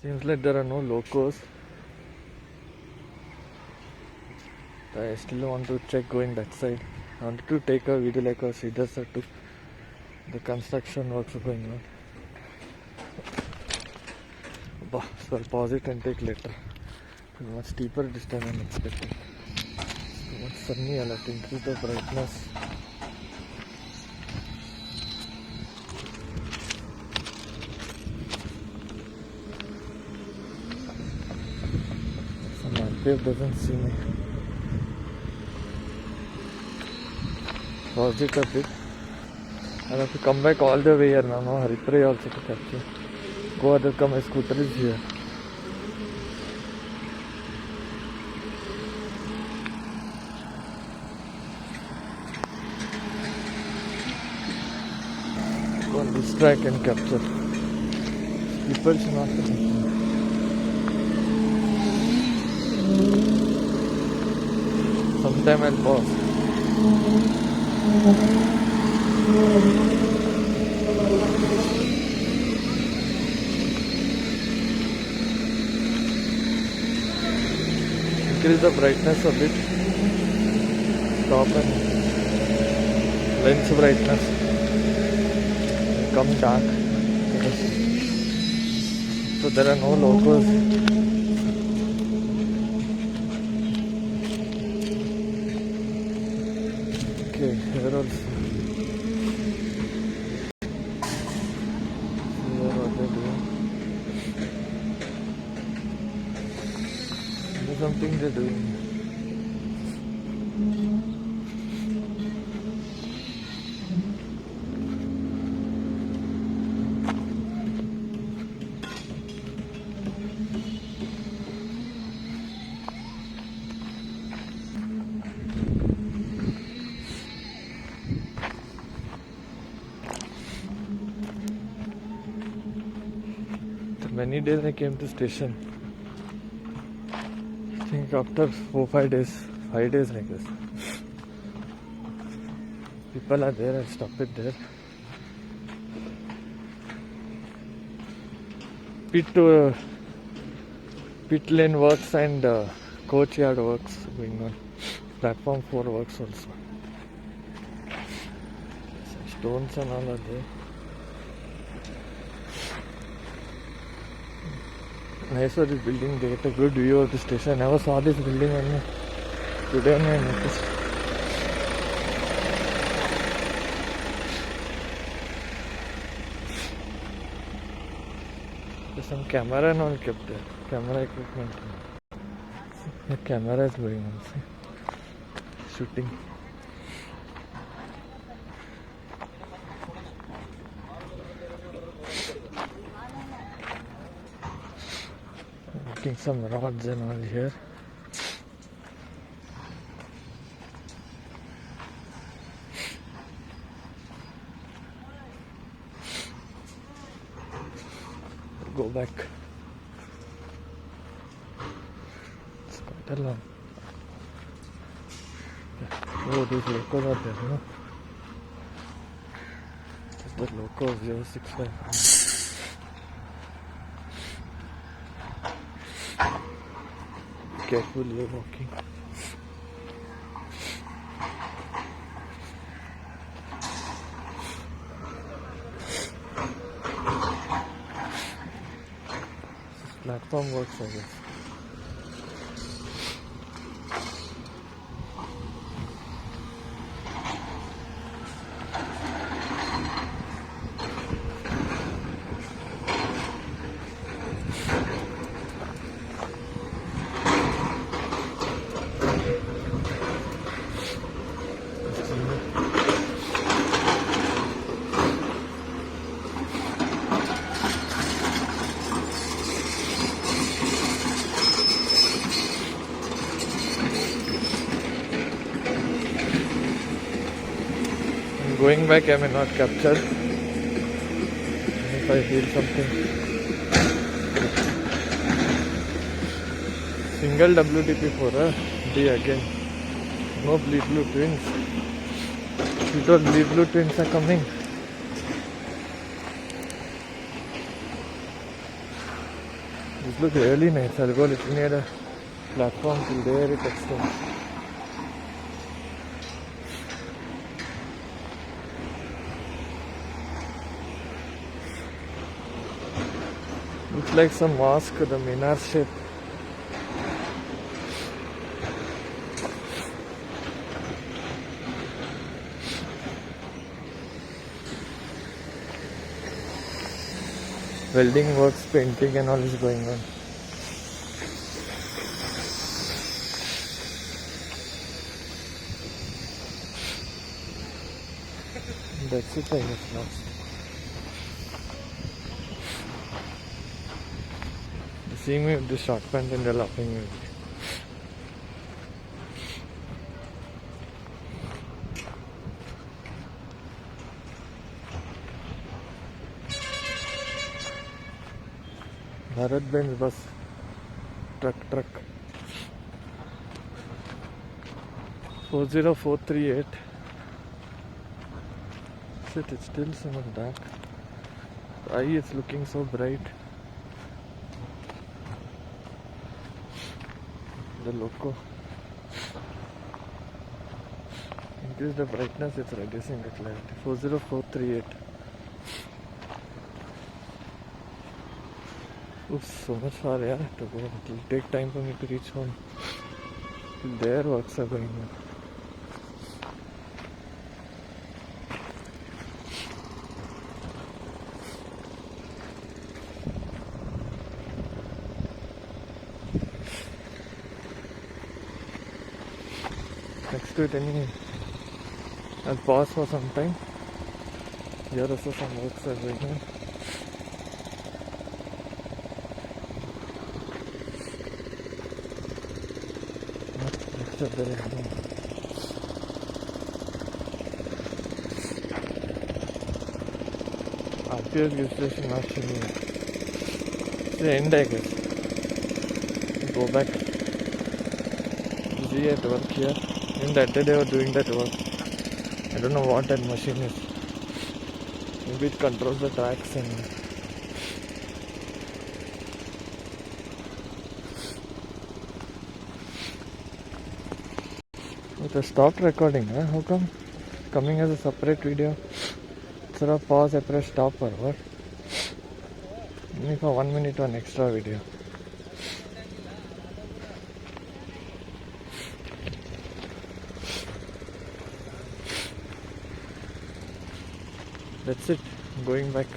Seems like there are no locos. I still want to check going that side. I wanted to take a video like a Sridhar sir took. The construction works are going on. So I'll pause it and take later. It's much steeper this time than expected. Too much sunny, I'll have to increase the brightness. Some RPF doesn't see me. Pause it a bit. I'll have to come back all the way here now. No Haripray also to capture. Go other come, my scooter is here. On this track and capture. People should not be. Sometime I'll pause. Increase the brightness a bit. Stop and lens brightness. Come dark. So there are no locals. Okay, here also. Here what they're doing. There's something they're doing. Many days I came to station. I think after 4-5 days, 5 days like this. People are there, I'll stop it there. Pit lane works and coach yard works going on. Platform 4 works also. Stones and all are there. Nice for this building, they get a good view of the station. I never saw this building and today I noticed. There's some camera and all kept there. Camera equipment. The camera is going on. See? Shooting. Looking some rods and all here. Go back. It's quite a long. Oh, these locals are there, no? It's the local 065. Careful, you're walking. Platform works, I guess. Going back, I may not capture if I feel something. Single WTP4, D again. No bleed blue twins. You told bleed blue twins are coming. This looks really nice. I'll go little near the platform till there it extends. Looks like some mosque, the minar shape. Welding works, painting and all is going on. That's it, I guess, now. They see me with the short pant and they're laughing at me. Bharat Benz bus. Truck. 40438. Shit, it's still so much dark. The eye is looking so bright. The loco. Increase the brightness, it's reducing the clarity. 40438. Oops, so much far to go. It will take time for me to reach home. Till there works are going on. Next to it I'll pause for some time. Here also some works are going on. RPS registration not showing. It's the end, I guess. Go back. Busy at work here. Even that day they were doing that work. I don't know what that machine is. Maybe it controls the tracks and it has stopped recording, huh? How come? Coming as a separate video. Instead of pause, I press stop or what? Only for 1 minute one extra video. That's it. I'm going back.